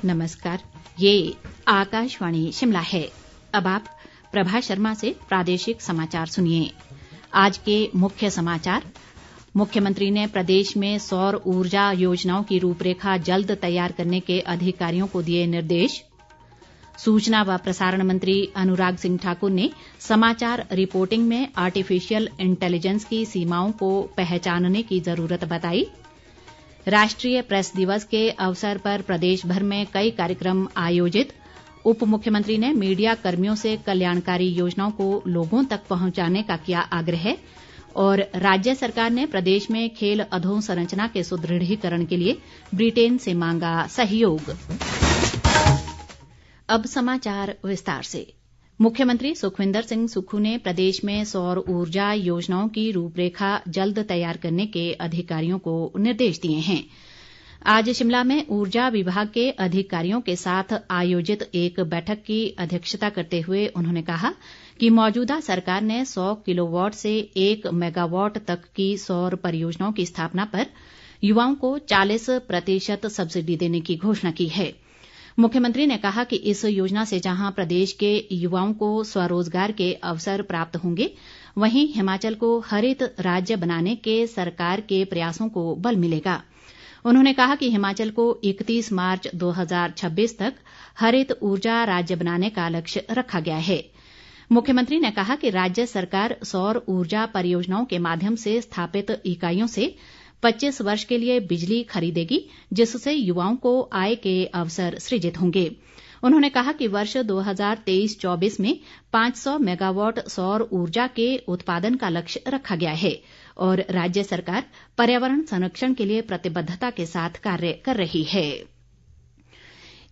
नमस्कार, ये आकाशवाणी शिमला है। अब आप प्रभा शर्मा से प्रादेशिक समाचार सुनिए। आज के मुख्य समाचार। मुख्यमंत्री ने प्रदेश में सौर ऊर्जा योजनाओं की रूपरेखा जल्द तैयार करने के अधिकारियों को दिए निर्देश। सूचना व प्रसारण मंत्री अनुराग सिंह ठाकुर ने समाचार रिपोर्टिंग में आर्टिफिशियल इंटेलिजेंस की सीमाओं को पहचानने की जरूरत बताई। राष्ट्रीय प्रेस दिवस के अवसर पर प्रदेश भर में कई कार्यक्रम आयोजित। उप मुख्यमंत्री ने मीडिया कर्मियों से कल्याणकारी योजनाओं को लोगों तक पहुंचाने का किया आग्रह। और राज्य सरकार ने प्रदेश में खेल अधोसंरचना के सुदृढ़ीकरण के लिए ब्रिटेन से मांगा सहयोग। अब समाचार विस्तार से। मुख्यमंत्री सुखविंदर सिंह सुक्खू ने प्रदेश में सौर ऊर्जा योजनाओं की रूपरेखा जल्द तैयार करने के अधिकारियों को निर्देश दिए हैं। आज शिमला में ऊर्जा विभाग के अधिकारियों के साथ आयोजित एक बैठक की अध्यक्षता करते हुए उन्होंने कहा कि मौजूदा सरकार ने 100 किलोवाट से 1 मेगावाट तक की सौर परियोजनाओं की स्थापना पर युवाओं को 40% सब्सिडी देने की घोषणा की है। मुख्यमंत्री ने कहा कि इस योजना से जहां प्रदेश के युवाओं को स्वरोजगार के अवसर प्राप्त होंगे, वहीं हिमाचल को हरित राज्य बनाने के सरकार के प्रयासों को बल मिलेगा। उन्होंने कहा कि हिमाचल को 31 मार्च 2026 तक हरित ऊर्जा राज्य बनाने का लक्ष्य रखा गया है। मुख्यमंत्री ने कहा कि राज्य सरकार सौर ऊर्जा परियोजनाओं के माध्यम से स्थापित इकाइयों से 25 वर्ष के लिए बिजली खरीदेगी, जिससे युवाओं को आय के अवसर सृजित होंगे। उन्होंने कहा कि वर्ष 2023-24 में 500 मेगावाट सौर ऊर्जा के उत्पादन का लक्ष्य रखा गया है और राज्य सरकार पर्यावरण संरक्षण के लिए प्रतिबद्धता के साथ कार्य कर रही है।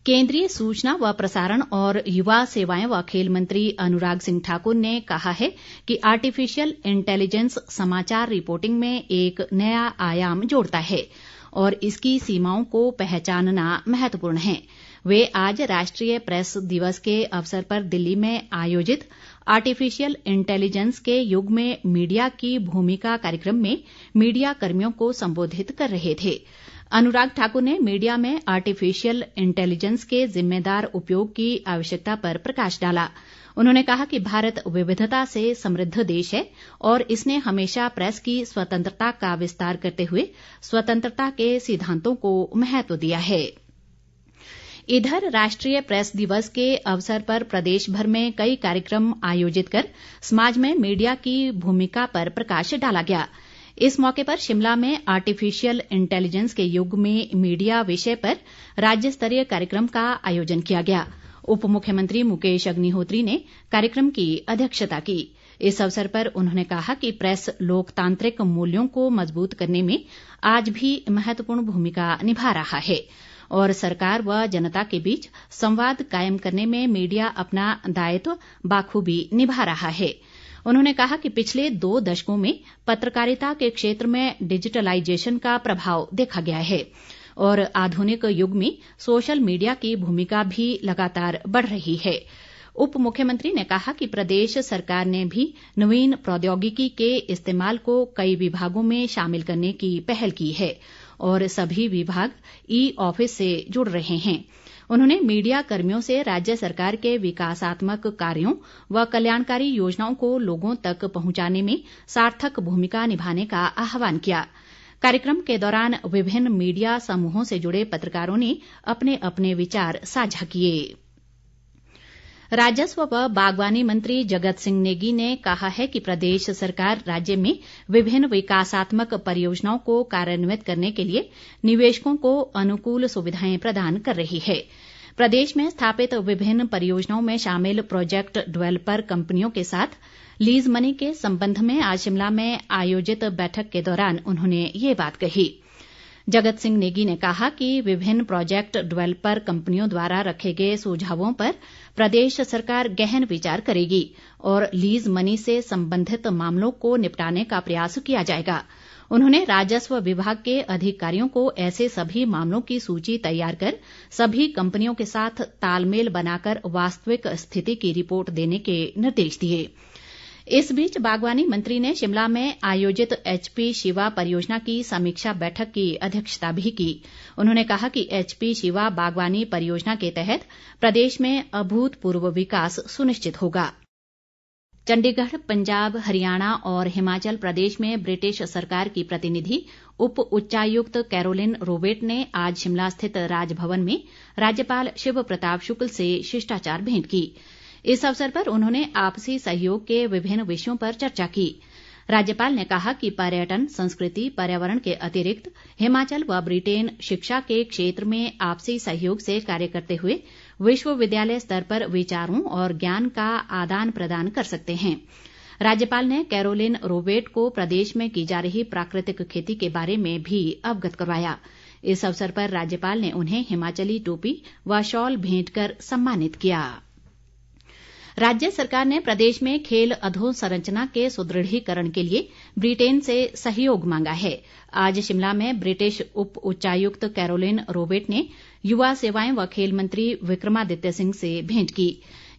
केंद्रीय सूचना व प्रसारण और युवा सेवाएं व खेल मंत्री अनुराग सिंह ठाकुर ने कहा है कि आर्टिफिशियल इंटेलिजेंस समाचार रिपोर्टिंग में एक नया आयाम जोड़ता है और इसकी सीमाओं को पहचानना महत्वपूर्ण है। वे आज राष्ट्रीय प्रेस दिवस के अवसर पर दिल्ली में आयोजित आर्टिफिशियल इंटेलिजेंस के युग में मीडिया की भूमिका कार्यक्रम में मीडिया कर्मियों को संबोधित कर रहे थे। अनुराग ठाकुर ने मीडिया में आर्टिफिशियल इंटेलिजेंस के जिम्मेदार उपयोग की आवश्यकता पर प्रकाश डाला। उन्होंने कहा कि भारत विविधता से समृद्ध देश है और इसने हमेशा प्रेस की स्वतंत्रता का विस्तार करते हुए स्वतंत्रता के सिद्धांतों को महत्व दिया है। इधर राष्ट्रीय प्रेस दिवस के अवसर पर प्रदेश भर में कई कार्यक्रम आयोजित कर समाज में मीडिया की भूमिका पर प्रकाश डाला गया। इस मौके पर शिमला में आर्टिफिशियल इंटेलिजेंस के युग में मीडिया विषय पर राज्य स्तरीय कार्यक्रम का आयोजन किया गया। उप मुख्यमंत्री मुकेश अग्निहोत्री ने कार्यक्रम की अध्यक्षता की। इस अवसर पर उन्होंने कहा कि प्रेस लोकतांत्रिक मूल्यों को मजबूत करने में आज भी महत्वपूर्ण भूमिका निभा रहा है और सरकार व जनता के बीच संवाद कायम करने में मीडिया अपना दायित्व बाखूबी निभा रहा है। उन्होंने कहा कि पिछले 2 दशकों में पत्रकारिता के क्षेत्र में डिजिटलाइजेशन का प्रभाव देखा गया है और आधुनिक युग में सोशल मीडिया की भूमिका भी लगातार बढ़ रही है। उप मुख्यमंत्री ने कहा कि प्रदेश सरकार ने भी नवीन प्रौद्योगिकी के इस्तेमाल को कई विभागों में शामिल करने की पहल की है और सभी विभाग ई-ऑफिस से जुड़ रहे हैं। उन्होंने मीडिया कर्मियों से राज्य सरकार के विकासात्मक कार्यों व कल्याणकारी योजनाओं को लोगों तक पहुंचाने में सार्थक भूमिका निभाने का आह्वान किया। कार्यक्रम के दौरान विभिन्न मीडिया समूहों से जुड़े पत्रकारों ने अपने अपने विचार साझा किए। राजस्व व बागवानी मंत्री जगत सिंह नेगी ने कहा है कि प्रदेश सरकार राज्य में विभिन्न विकासात्मक परियोजनाओं को कार्यान्वित करने के लिए निवेशकों को अनुकूल सुविधाएं प्रदान कर रही है। प्रदेश में स्थापित विभिन्न परियोजनाओं में शामिल प्रोजेक्ट डेवलपर कंपनियों के साथ लीज मनी के संबंध में आज शिमला में आयोजित बैठक के दौरान उन्होंने ये बात कही। जगत सिंह नेगी ने कहा कि विभिन्न प्रोजेक्ट डेवलपर कंपनियों द्वारा रखे गए सुझावों पर प्रदेश सरकार गहन विचार करेगी और लीज मनी से संबंधित मामलों को निपटाने का प्रयास किया जाएगा। उन्होंने राजस्व विभाग के अधिकारियों को ऐसे सभी मामलों की सूची तैयार कर सभी कंपनियों के साथ तालमेल बनाकर वास्तविक स्थिति की रिपोर्ट देने के निर्देश दिए। इस बीच बागवानी मंत्री ने शिमला में आयोजित एचपी शिवा परियोजना की समीक्षा बैठक की अध्यक्षता भी की। उन्होंने कहा कि एचपी शिवा बागवानी परियोजना के तहत प्रदेश में अभूतपूर्व विकास सुनिश्चित होगा। चंडीगढ़, पंजाब, हरियाणा और हिमाचल प्रदेश में ब्रिटिश सरकार की प्रतिनिधि उप उच्चायुक्त कैरोलिन रोबेट ने आज शिमला स्थित राजभवन में राज्यपाल शिव प्रताप शुक्ल से शिष्टाचार भेंट की। इस अवसर पर उन्होंने आपसी सहयोग के विभिन्न विषयों पर चर्चा की। राज्यपाल ने कहा कि पर्यटन, संस्कृति, पर्यावरण के अतिरिक्त हिमाचल व ब्रिटेन शिक्षा के क्षेत्र में आपसी सहयोग से कार्य करते हुए विश्वविद्यालय स्तर पर विचारों और ज्ञान का आदान प्रदान कर सकते हैं। राज्यपाल ने कैरोलिन रोबेट को प्रदेश में की जा रही प्राकृतिक खेती के बारे में भी अवगत करवाया। इस अवसर पर राज्यपाल ने उन्हें हिमाचली टोपी व शॉल भेंट कर सम्मानित किया। राज्य सरकार ने प्रदेश में खेल अधोसंरचना के सुदृढ़ीकरण के लिए ब्रिटेन से सहयोग मांगा है। आज शिमला में ब्रिटिश उप उच्चायुक्त कैरोलिन रोबेट ने युवा सेवाएं व खेल मंत्री विक्रमादित्य सिंह से भेंट की।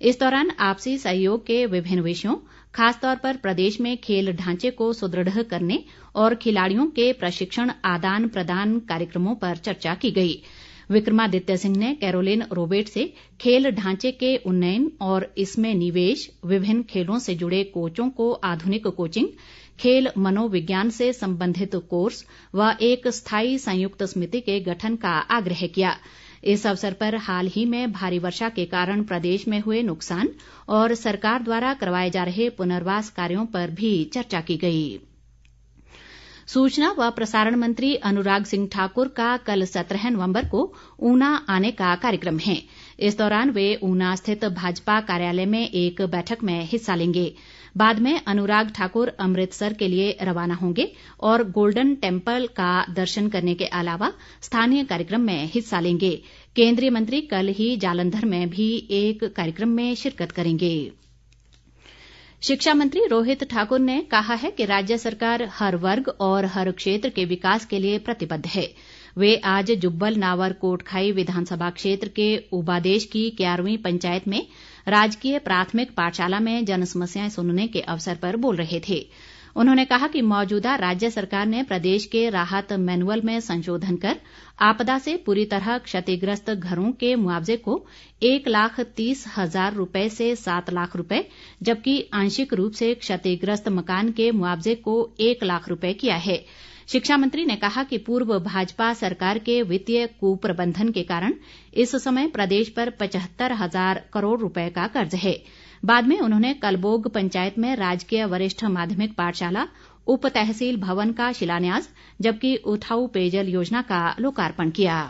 इस दौरान आपसी सहयोग के विभिन्न विषयों, खासतौर पर प्रदेश में खेल ढांचे को सुदृढ़ करने और खिलाड़ियों के प्रशिक्षण आदान प्रदान कार्यक्रमों पर चर्चा की गई। विक्रमादित्य सिंह ने कैरोलिन रोबेट से खेल ढांचे के उन्नयन और इसमें निवेश, विभिन्न खेलों से जुड़े कोचों को आधुनिक कोचिंग, खेल मनोविज्ञान से संबंधित कोर्स व एक स्थायी संयुक्त समिति के गठन का आग्रह किया। इस अवसर पर हाल ही में भारी वर्षा के कारण प्रदेश में हुए नुकसान और सरकार द्वारा करवाए जा रहे पुनर्वास कार्यों पर भी चर्चा की गई। सूचना व प्रसारण मंत्री अनुराग सिंह ठाकुर का कल 17 नवंबर को ऊना आने का कार्यक्रम है। इस दौरान वे ऊना स्थित भाजपा कार्यालय में एक बैठक में हिस्सा लेंगे। बाद में अनुराग ठाकुर अमृतसर के लिए रवाना होंगे और गोल्डन टेम्पल का दर्शन करने के अलावा स्थानीय कार्यक्रम में हिस्सा लेंगे। केंद्रीय मंत्री कल ही जालंधर में भी एक कार्यक्रम में शिरकत करेंगे। शिक्षा मंत्री रोहित ठाकुर ने कहा है कि राज्य सरकार हर वर्ग और हर क्षेत्र के विकास के लिए प्रतिबद्ध है। वे आज जुब्बल नावर कोटखाई विधानसभा क्षेत्र के उबादेश की 11वीं पंचायत में राजकीय प्राथमिक पाठशाला में जनसमस्याएं सुनने के अवसर पर बोल रहे थे। उन्होंने कहा कि मौजूदा राज्य सरकार ने प्रदेश के राहत मैनुअल में संशोधन कर आपदा से पूरी तरह क्षतिग्रस्त घरों के मुआवजे को 1,30,000 रुपए से 7 लाख रुपए, जबकि आंशिक रूप से क्षतिग्रस्त मकान के मुआवजे को 1 लाख रुपए किया है। शिक्षा मंत्री ने कहा कि पूर्व भाजपा सरकार के वित्तीय कुप्रबंधन के कारण इस समय प्रदेश पर 75,000 करोड़ रुपए का कर्ज है। बाद में उन्होंने कलबोग पंचायत में राजकीय वरिष्ठ माध्यमिक पाठशाला, उप तहसील भवन का शिलान्यास, जबकि उठाऊ पेयजल योजना का लोकार्पण किया।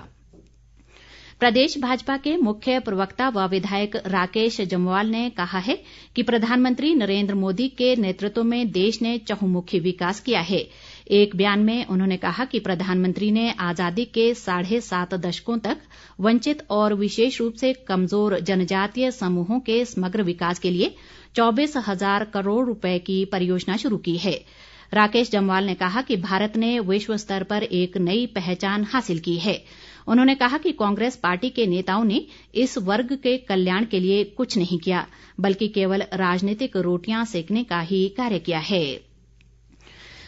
प्रदेश भाजपा के मुख्य प्रवक्ता व विधायक राकेश जम्वाल ने कहा है कि प्रधानमंत्री नरेंद्र मोदी के नेतृत्व में देश ने चहुमुखी विकास किया है। एक बयान में उन्होंने कहा कि प्रधानमंत्री ने आजादी के 7.5 दशकों तक वंचित और विशेष रूप से कमजोर जनजातीय समूहों के समग्र विकास के लिए 24,000 करोड़ रुपए की परियोजना शुरू की है। राकेश जम्वाल ने कहा कि भारत ने विश्व स्तर पर एक नई पहचान हासिल की है। उन्होंने कहा कि कांग्रेस पार्टी के नेताओं ने इस वर्ग के कल्याण के लिए कुछ नहीं किया, बल्कि केवल राजनीतिक रोटियां सेकने का ही कार्य किया है।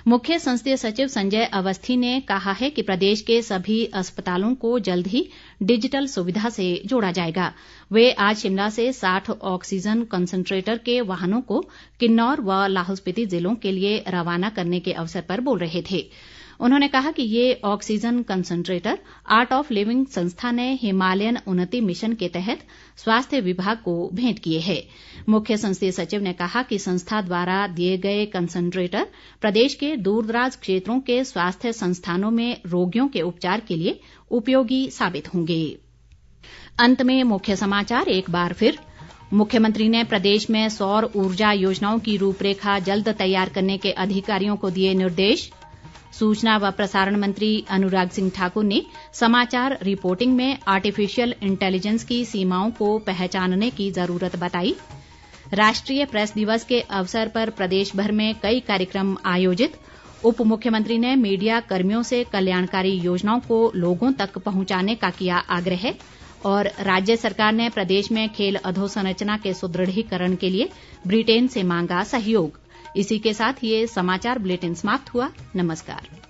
मुख्य संसदीय सचिव संजय अवस्थी ने कहा है कि प्रदेश के सभी अस्पतालों को जल्द ही डिजिटल सुविधा से जोड़ा जाएगा। वे आज शिमला से 60 ऑक्सीजन कंसंट्रेटर के वाहनों को किन्नौर व लाहौल स्पीति जिलों के लिए रवाना करने के अवसर पर बोल रहे थे। उन्होंने कहा कि ये oxygen concentrator art of living संस्था ने हिमालयन उन्नति मिशन के तहत स्वास्थ्य विभाग को भेंट किए हैं। मुख्य संसदीय सचिव ने कहा कि संस्था द्वारा दिए गए कंसंट्रेटर प्रदेश के दूरदराज क्षेत्रों के स्वास्थ्य संस्थानों में रोगियों के उपचार के लिए उपयोगी साबित होंगे। अंत में मुख्य समाचार एक बार फिर। मुख्यमंत्री ने प्रदेश में सौर ऊर्जा योजनाओं की रूपरेखा जल्द तैयार करने के अधिकारियों को दिए निर्देश। सूचना व प्रसारण मंत्री अनुराग सिंह ठाकुर ने समाचार रिपोर्टिंग में आर्टिफिशियल इंटेलिजेंस की सीमाओं को पहचानने की जरूरत बताई। राष्ट्रीय प्रेस दिवस के अवसर पर प्रदेश भर में कई कार्यक्रम आयोजित। उप मुख्यमंत्री ने मीडिया कर्मियों से कल्याणकारी योजनाओं को लोगों तक पहुंचाने का किया आग्रह। और राज्य सरकार ने प्रदेश में खेल अधोसंरचना के सुदृढ़ीकरण के लिए ब्रिटेन से मांगा सहयोग। इसी के साथ ये समाचार बुलेटिन समाप्त हुआ। नमस्कार।